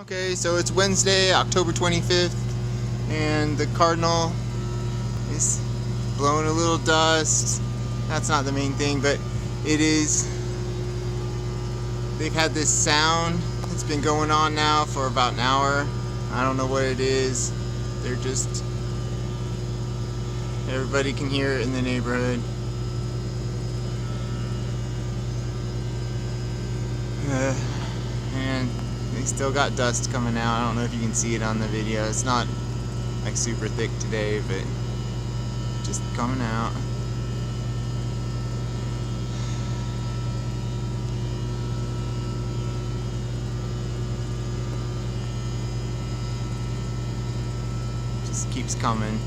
Okay, so it's Wednesday, October 25th, and the Cardinal is blowing a little dust. That's not the main thing, but it is. They've had this sound that's been going on now for about an hour. I don't know what it is. They're just. Everybody can hear it in the neighborhood. And they still got dust coming out. I don't know if you can see it on the video. It's not like super thick today, but just coming out. Just keeps coming.